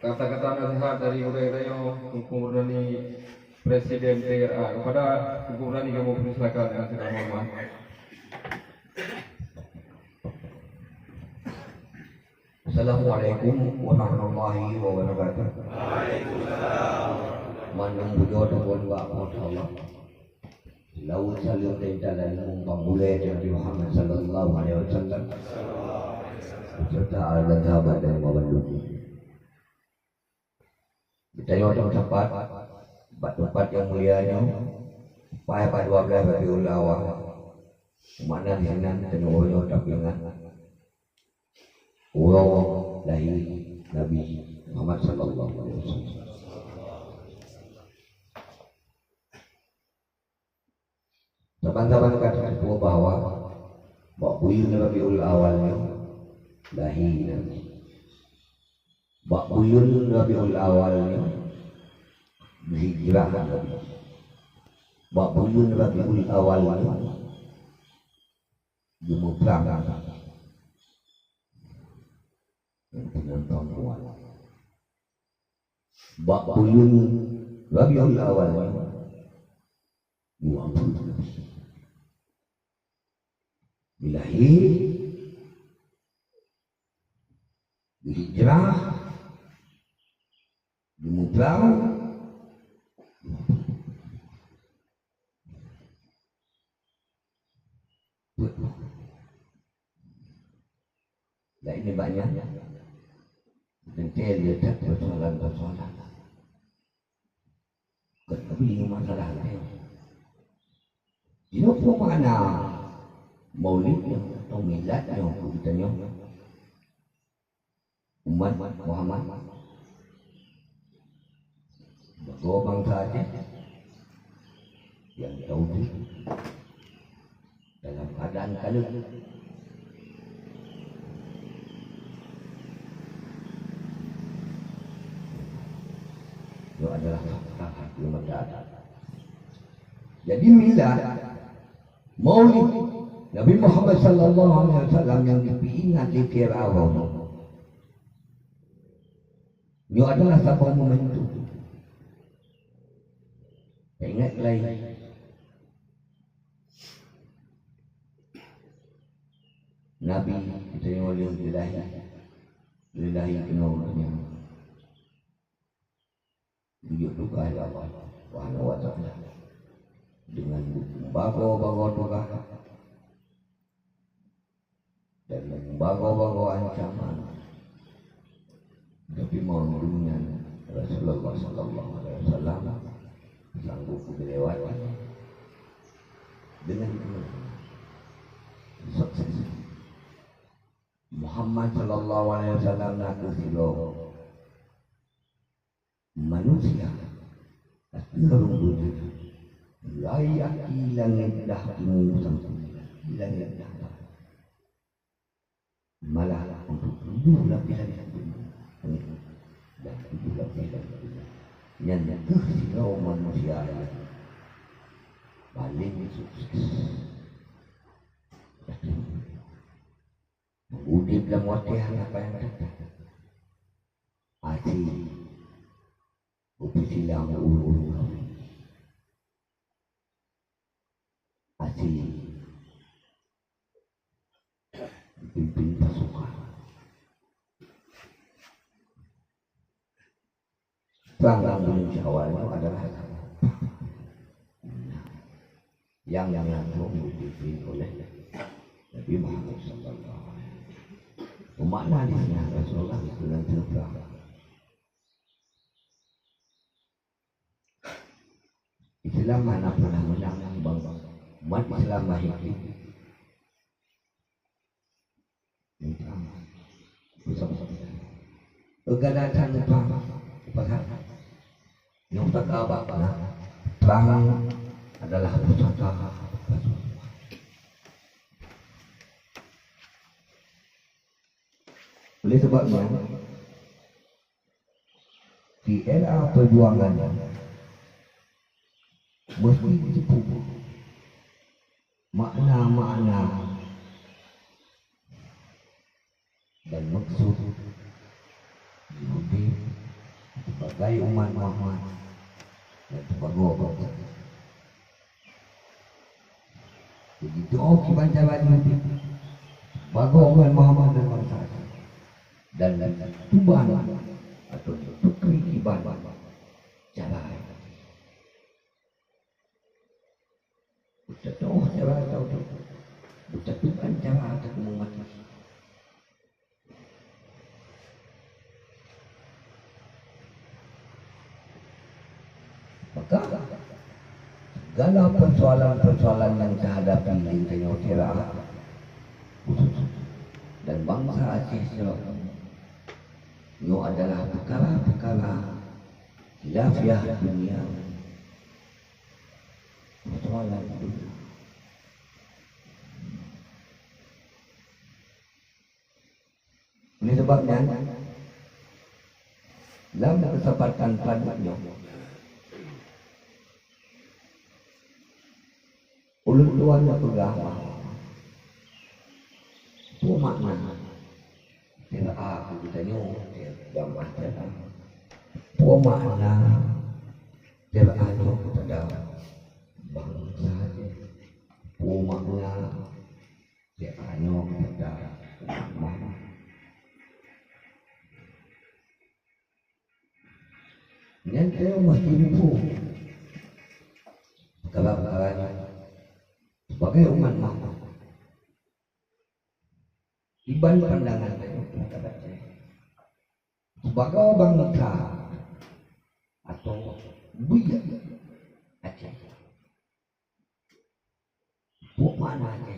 kata-kata nasihat dari Udayo Tunku Murdani Presiden TRA kepada Tunku Murdani kamu persilakan dengan segala hormat. Assalamualaikum warahmatullahi wabarakatuh. Manung bujo dukun wa Allah. Laut salim dan pambule Nabi Muhammad sallallahu alaihi wasallam. Serta al sahabat dan mawadud. Kita yang tempat tempat yang mulianya pada 12 Rabiul Awal. Mana di sana tenyoyo tapingan. Ulo dari Nabi Muhammad sallallahu alaihi wasallam. Teman-teman kata semua bahwa buyun Rabiul Awalnya lahir. Buyun Rabiul Awalnya berhijrah Nabi. Buyun Rabiul Awalnya dimutrang dengan perempuan. Buyun Rabiul Awalnya 20 dilahir, dihijrah, dimutrang, nah ini banyak detail dia persoalan-persoalan. Tapi ini masalah lain. Ini apa makna maulidnya atau miladnya kita umat Muhammad dua bangsa Aceh yang tauhid dalam keadaan kalut. Itu adalah hak yang ada. Jadi milad maulid Nabi Muhammad sallallahu alaihi wasallam yang diingat di Fir'aun. Ini adalah satu momentum. Ingat lagi. Nabi kita yang wali lillahi kenalnya. Dia duka ya Allah Subhanahu wa ta'ala dengan bago-bago duka dan bago-bago ancaman, tapi mohonnya Rasulullah sallallahu alaihi wasallam sanggup dilewati dengan sukses. Muhammad sallallahu alaihi wasallam nak silo manusia terung wujud layak langit dahmu sampai langit dah malah untuk 7 lapisan dan 7 lapisan yang silo manusia paling sukses udip dalam watihan apa yang datang aji upisilang ulu aji pimpin pasukan perang Indonesia awalnya adalah yang langsung dipimpin oleh Nabi Muhammad sallallahu alaihi wasallam. Makna di sini Rasulullah itu dan terang. Islam mana pernah menang bangsa. Umat Islam lahir. Kegadaan perang pasal. Yang terkabak perang adalah pusaka. Oleh sebabnya di era perjuangan mesti dipupuk makna-makna dan maksud hidup sebagai umat Muhammad dan sebagai begitu kita jalan sebagai umat Muhammad dan bangsa dan tuban atau tukri kiban jalan bukan doa jalan atau bukan tuban jalan atau umat. Maka segala persoalan-persoalan yang dihadapi di Tanjung Perak dan bangsa Aceh Selatan itu adalah perkara-perkara khilafiyah dunia, persoalan dunia. Oleh sebabnya dalam kesempatan selanjutnya ulun tuannya beragama itu makna tidak aku ditanya gambar tidak itu makna tidak ada pada bangsa itu makna tidak ada pada umat. Yang saya mesti lupa perkara-perkara sebagai umat Muhammad iban pandangan sebagai bangsa atau budaya Aceh bukan mana Aceh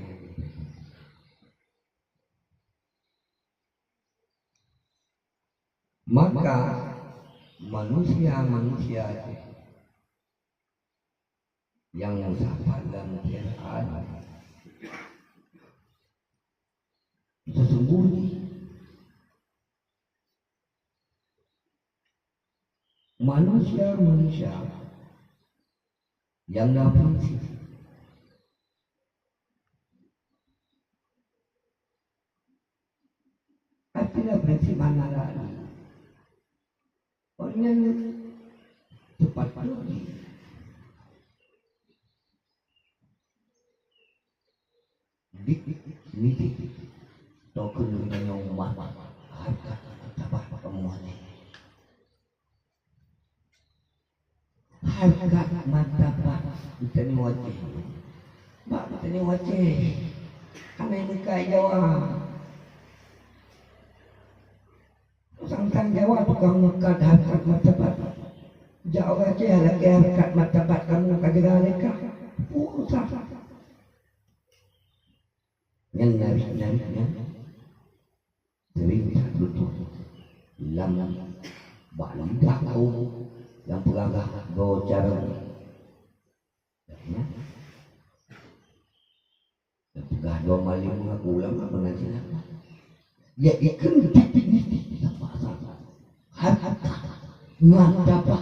maka manusia Aceh yang safar dan tiada sesungguhnya manusia yang nafsi artinya prinsip mana lagi orang yang cepat pergi dik token dengan umat harga tabah pemuani harga mata pak ditani wajib pak ditani wajib karena ini kaya Jawa sang Jawa tukang mukat harga mata pak Jawa aja lagi harga mata pak kamu kagak mereka usah yang nari-narinya sering lutut lam balidah kau yang pelagah gocar ya pegah dua maling mengaku ulama pengajian ya ikan titik sama harta nyata apa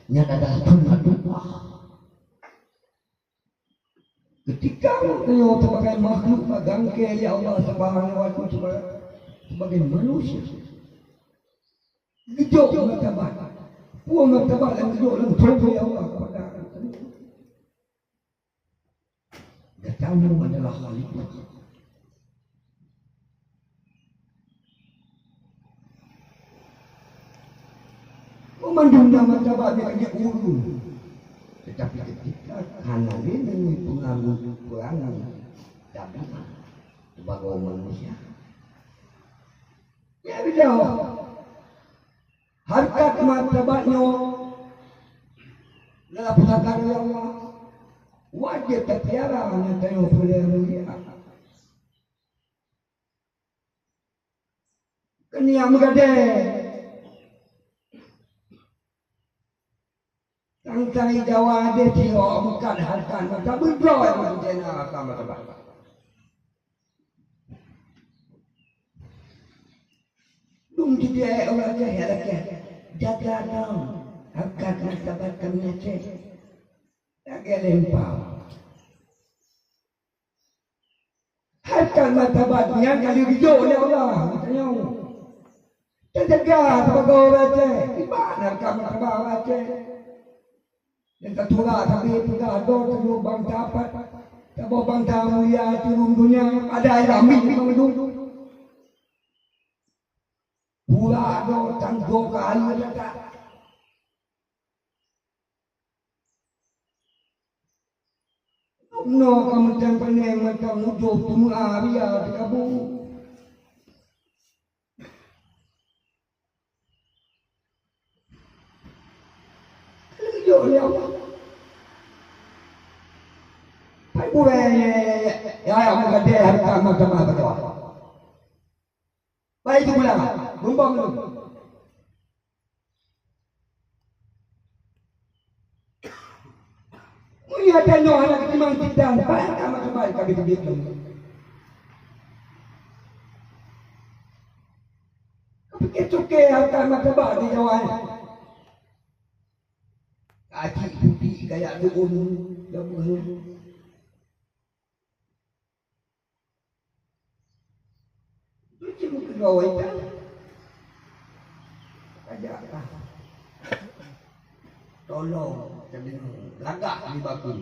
nyata adalah doa ketika engkau sebagai makhluk agangke ya Allah Subhanahu wa ta'ala sebagai manusia gejok martabat puang martabat yang gejok dan tolong ya Allah kepada kamu adalah khalifah memandang martabat yang ulun tetapi ketika karena ini pengaruh dagang sebagai manusia ya bila harkat martabatnya dalam perkara ya Allah wajib terpiara hanya tengok boleh mulia kenia megade Tangkai Jawa ada tiga bukan harkan maka berdoa yang menjana akan martabat. Dum jadi orang kaya lagi jaga dong harkat martabat kami Aceh. Lagi lempar. Harkat martabatnya kali hijau oleh Allah. Katanya Terjaga sebagai baca. Gimana kamu sebagai baca? Yang tertulah tapi tidak ada terlalu bang dapat. Tak bang tamu ya turun dunia ada yang ambil dulu. Pula ada tangguh kali tak. No kamu jangan pernah macam musuh semua biar dikabur. Yo ya. Pai boleh ya yang gede harta macam apa tu? Pai itu pula, bumbang tu. Mulia tanya anak timang kita, pai sama kembali kami begitu. Kepikir cukai harta macam apa di Jawa? Kaki putih gaya dukun, dukun. Cuma kau itu, ajak lah. Tolong, jadi lagak di baku.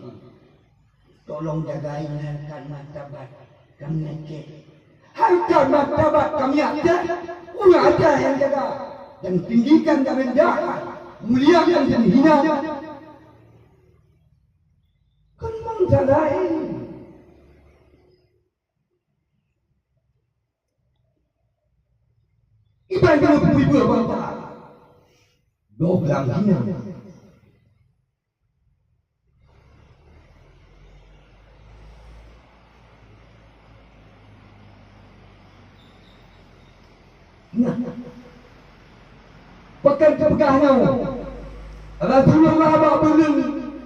Tolong jagain harkat martabat kami aja. Harkat martabat kami aja, ulah aja yang jaga. Dan tinggikan dan rendahkan, muliakan dan hina. Kan bangsa lain. Ibarat kalau ibu bangsa, doblang hina. Pakai pegahnya Rasulullah ba'bulun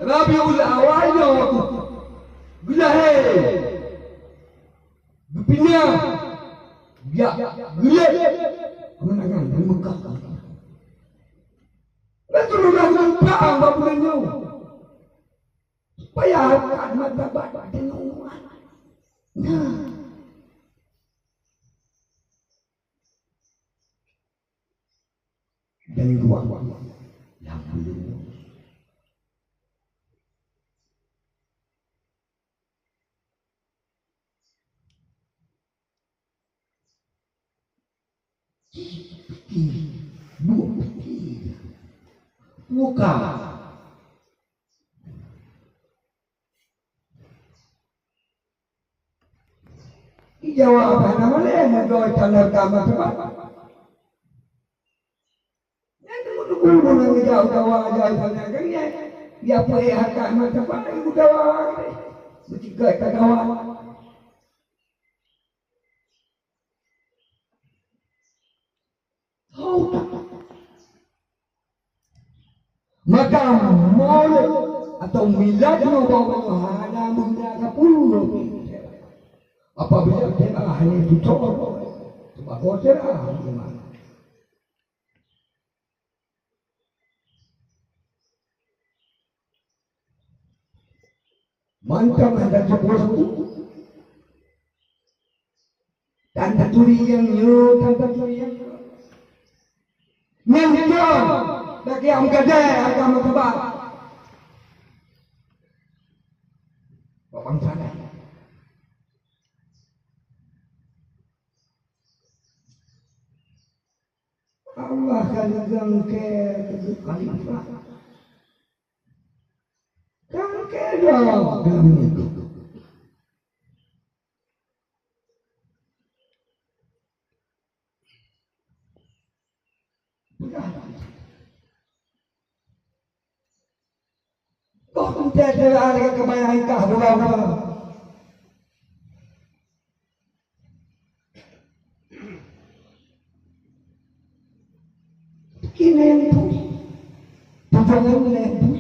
Rabiul awalnya Gulahe Gepinnya Biak Gulit Kemenangan di Mekah Rasulullah ba'bulun ba'bulunnya Supaya harkat martabat dengan umat. Nah dari ruang yang belum buka jawab apa namanya yang doa tanda kama sebab guru nang jauh jauh sana kan ya apa harkat martabat itu jauh bertiga kagawan tahu tak maka maulid atau miladnya bawa hana bunda kapuluh apabila dia ahli itu cokor sebab kotor gimana mantap ada sebuah tanda turi yang nyu tanda turi yang nyu bagi yang gede agama sebab bangsa Allah akan jangke khalifah jangke dong kami itu kau tidak ada kebayang kah berapa kini yang pun tujuan yang pun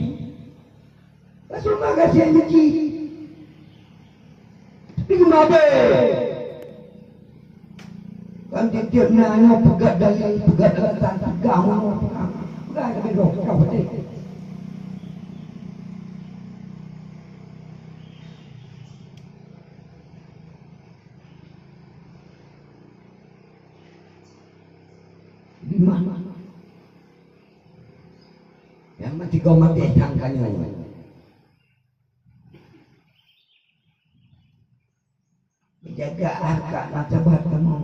Rasul magas yang nyeci tapi kenapa kan tiap nanya pegat dari pegat datang pegang pegang tapi roh kau betul Yang mati kau mati sangkanya. Jaga harkat martabat kamu.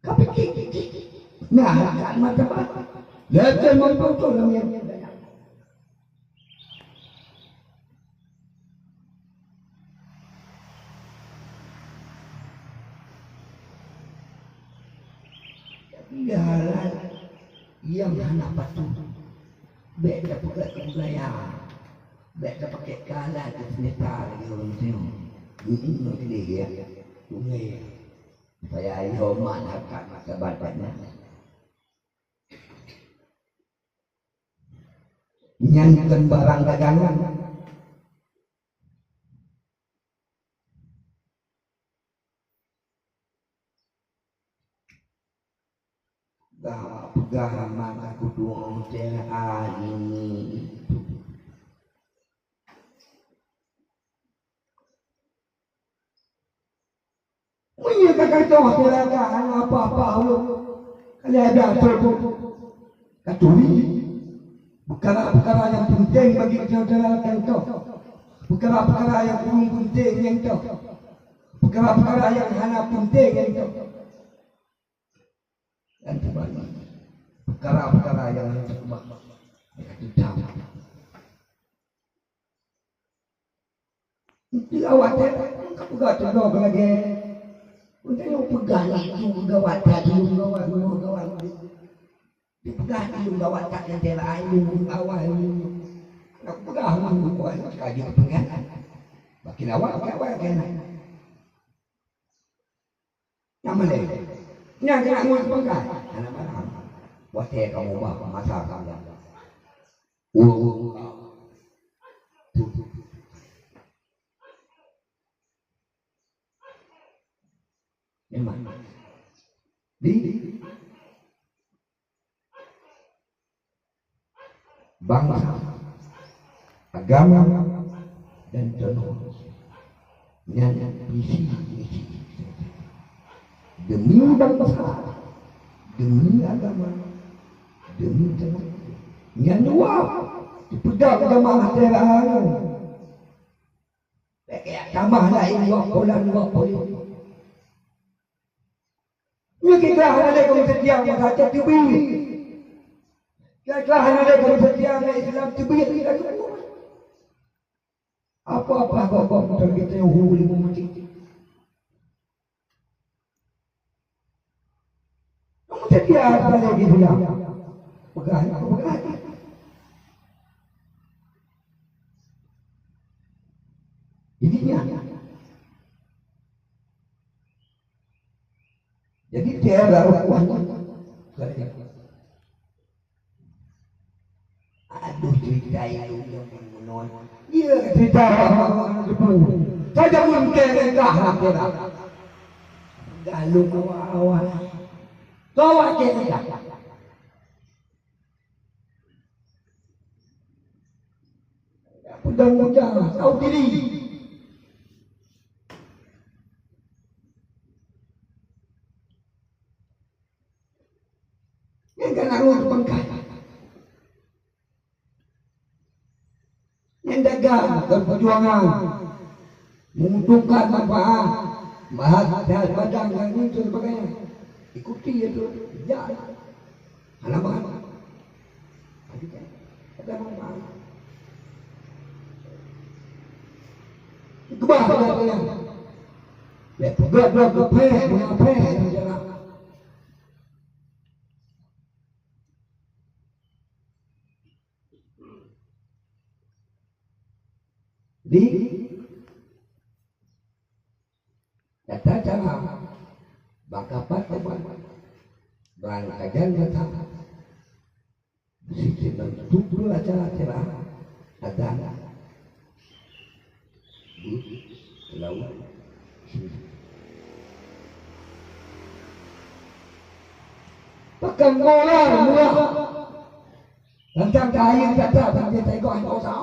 Kau fikir, nah harkat martabat. Lepas mampu tu namanya. Dia halal yang anak patuh. Beda pula kebudayaan. Beda pakai kalah ke seneta lagi orang tengok. Ini nak dia ya. Sungai. Saya ayah hormat harkat martabatnya. Nyanyikan barang dagangan. Pegang maka kudu hotel ini. Punya kakak tu hotel kan apa-apa lu. Kali ada tu. Katui. Perkara-perkara yang penting bagi saudara yang tu. Perkara-perkara yang belum penting yang tu. Perkara-perkara yang hanya penting yang tu. Dan terbalik. Perkara-perkara yang terkebak. Tidak. Itu awak dia. Kau pegang tu lagi. Untuk yang pegang itu gawat tadi. Gawat. Dia pegang itu gawat tak yang dia lain. Awal. Aku pegang itu. Sekali kepengen. Makin awal kena. Yang mana? Yang kena mulut pegang. Anak mana? Wahai kamu bawa masa kamu. Memang. Di bangsa, agama dan tenor. Yang misi demi bangsa, demi agama. Demi tenang. Yang dua dipegang jamaah terang. Kayak jamaah lain buat pola. Ini kita ada kaum setia mengajak tubi. Kita ada kaum setia Islam tubi. Apa-apa kau kita yang hulu mati. Kamu setia apa lagi dia? Pegang. Jadi dia baru kuat. Aduh cerita itu yang menon. Iya cerita saja mungkin entah kita. Galuh awal. Kau kita. Mudah-mudahan tahu diri. Yang kena urus bangkai. Yang dagang berperjuangan. Menguntungkan manfaat. Bahagia badan dan itu sebagainya. Ikuti itu. Jangan. Halaman. Ada manfaat. Kebah dia. Betul apa yang jalan. Di kata cara bakapat bangkajan kata sisi bentuk dulu acara ada lawan pekan murah tentang kain kata tentang tengok yang usah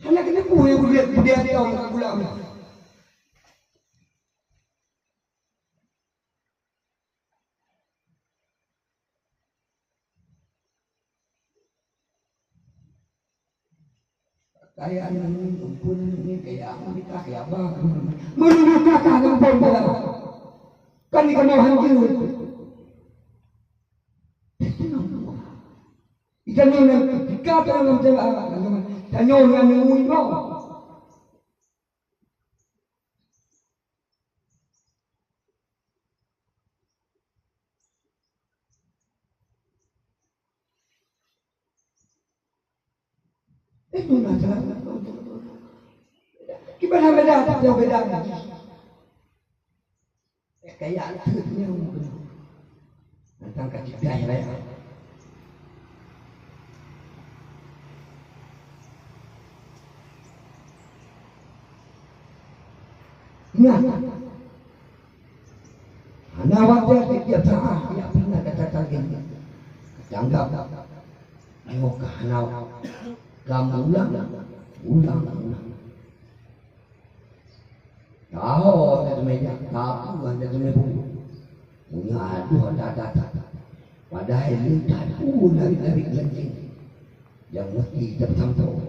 hanya kena punya dia tahu tak gula Kaya nang kumpul ni kaya ang nikah kaya ba? Menikah ka ng bomba. Kan ikaw na hangin. Ikan ni nang dikata ng jamaah. Tanyo nga ng mo. Itu na jalan. Gimana beda? Jauh beda. Kayak tuh tentang kecil ya. Nah, anak waktu dia sah, dia pernah kata gini, janggap, ayo ke anak, kamu ulang. Tahu ada meja, tahu ada meja, punya aduh ada. Padahal ini tahu dari lagi, yang mesti tercampur.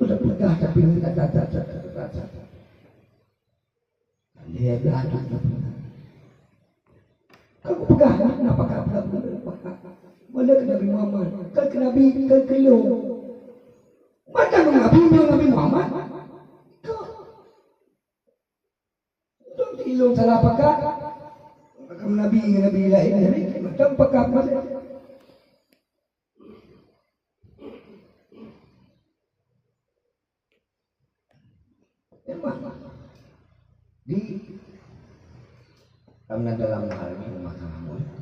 Sudah tapi kata. Dia berada. Kamu pegang kenapa mana ke Nabi Muhammad? Kan ke Nabi Kelo. Mana Nabi Muhammad? Kau ilmu salah pakai. Kamu Nabi lain. Macam pakai apa? Di karena dalam hal ini masalah mulia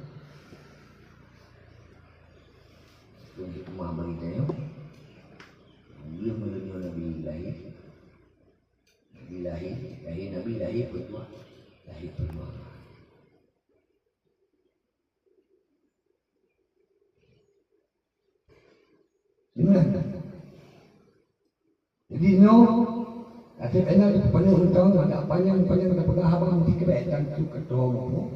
untuk Muhammad itu dia menuju Nabi lahir kedua gimana? Jadi Asyik enak itu panjang tahun ada panjang ada pegang abang di kebetulan itu ketua umum.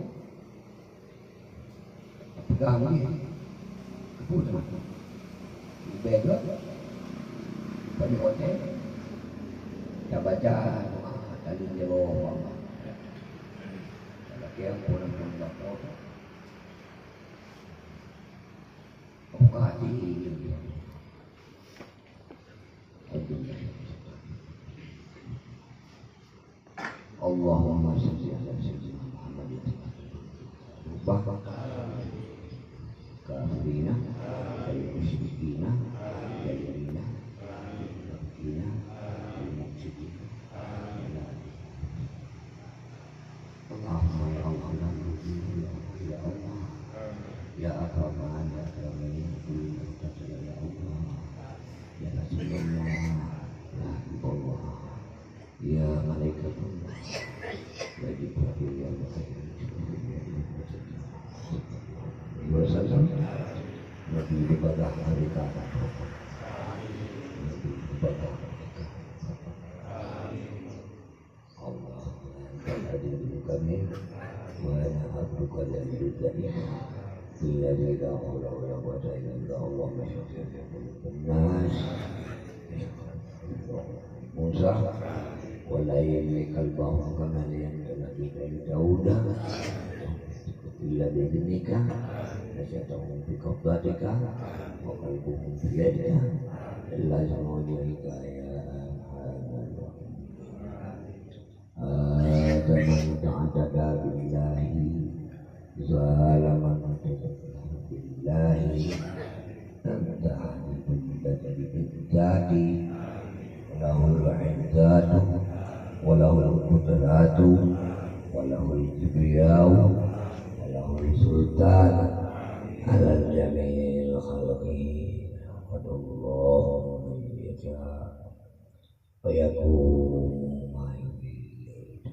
Pegang ni, kepul sama. Belok, pada hotel, kita baca tadi dia bawa apa. Kalau dia pun bawa apa. Apa hati dia? Allahumma salli ala sayyidina Muhammad wa kafirina wal musyrikina wal yamina wal muqsitina Allahumma ya Allah ya Allah ya akraman ya akramin ya Allah ya Rasulullah ya Allah ya malaikatullah bagi perhatian Wasallam Nabi ibadah hari kanan Nabi ibadah Allah yang hadir kami wa ana abduka dan yudhani bila jika Allah wa Allah nas Musa walaili kalbahum kama liyantalaki dauda illa biidnika nasyatahum fi qabdatika wa qalbuhum fi yadika illa jama'uika ya Adaman ta'adada billahi zalaman billahi tanta'ani billahi lahul izzatu wa lahul qudratu wa lahul kibriyau wa lahul sultan ala jami'il khalqi wa Allahu man yasha wa yakunu ma yurid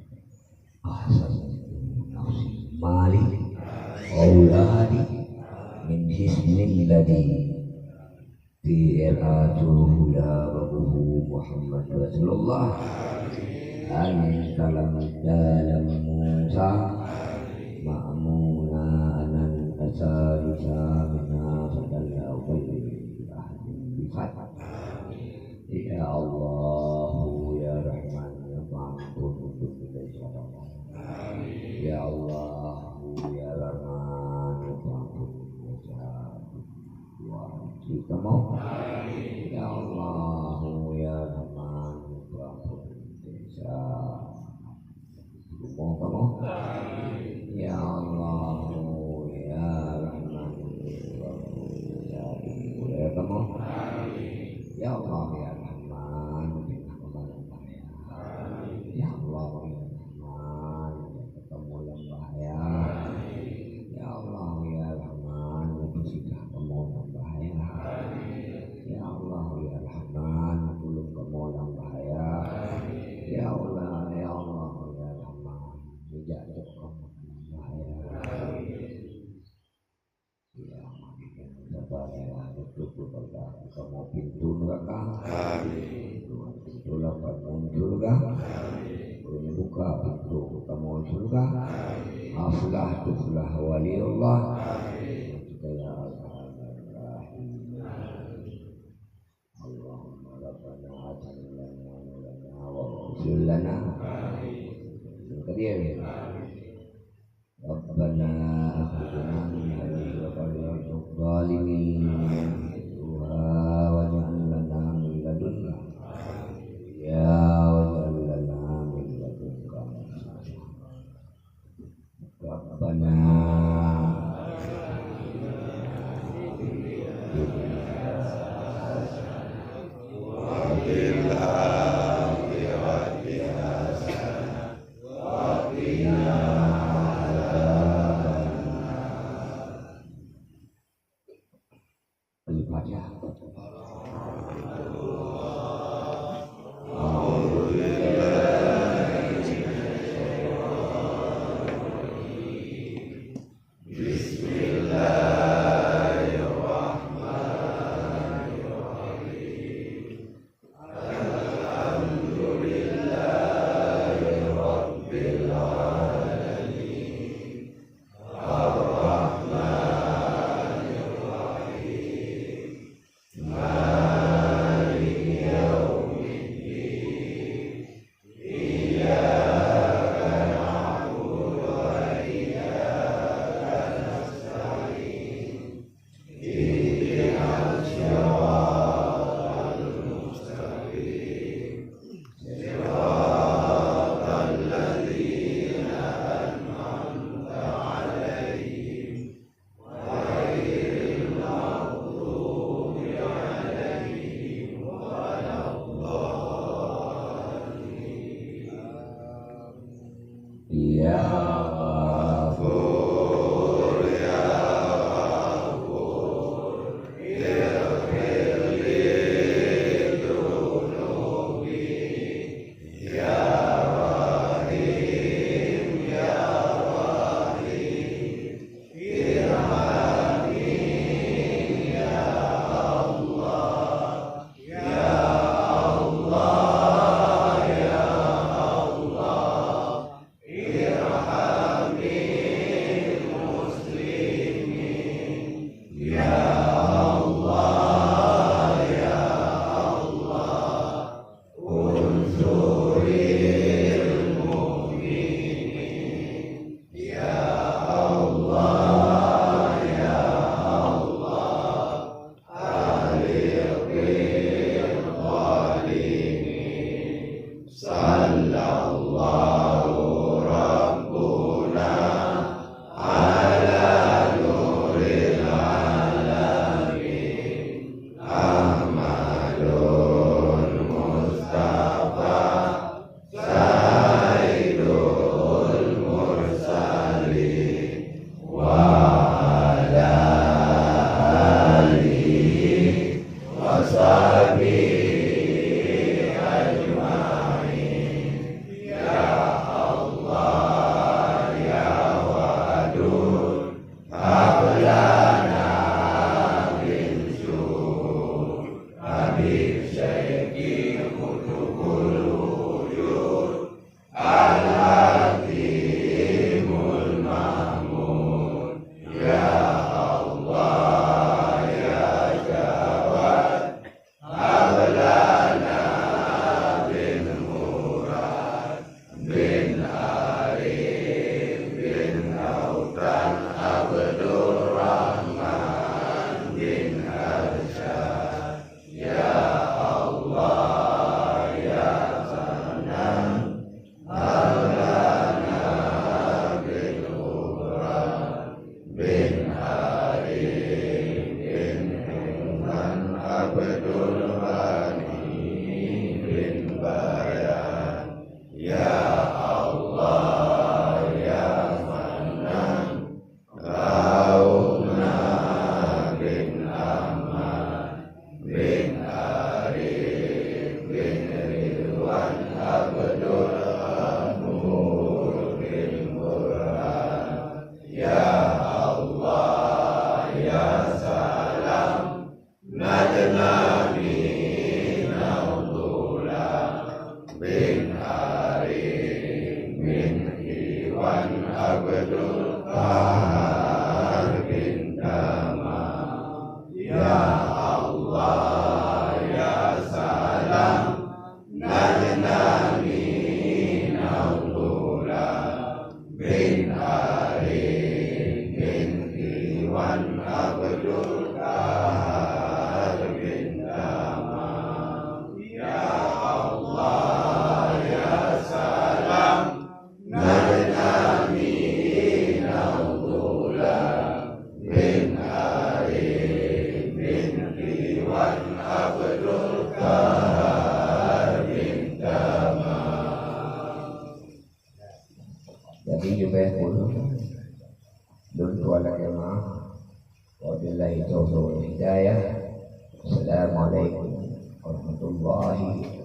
ahsan nafsi mali auladi min hisnil ladhi في إرعاته لا ربه محمد رسول الله أنت لم موسى مأمونا أن أسالك منا فدل أول أحد بفتح يا الله يا رحمن يا معبود يا الله يا رحمن يا معبود kita mau ya Allah ya Rahman Indonesia mau kamu ya Allah ya Rahman Indonesia boleh kamu ya Allah ya Rahman ya Allah ya Rahman ketemu yang bahaya ya Allah ya Rahman sudah kamu yang bahaya ya Allah ya Rahman belum kamu yang bahaya ya Allah ya Allah ya Rahman tidak kamu yang bahaya ya Allah ya tutup kamu pintu neraka pintu lapan surga buka pintu kamu surga aflah tuflah waliullah ya lana kadir Rabbana akhrijna min hadhihi al-qaryati adh-dhalimin wa ja'al lana min ladunka ya waj'al lana min ladunka Rabbana Abdul Qahar bin Tama. Ya Allah ya salam Najnani Naulula bin Arif bin Iwan Abdul Qahar bin Tama. Ya Allah ya salam Najnani Naulula bin Arif bin Iwan Abdul Qahar bin Tama. Jadi juga pun dan tuan jemaah wabillahi taufiq wal hidayah. Assalamualaikum warahmatullahi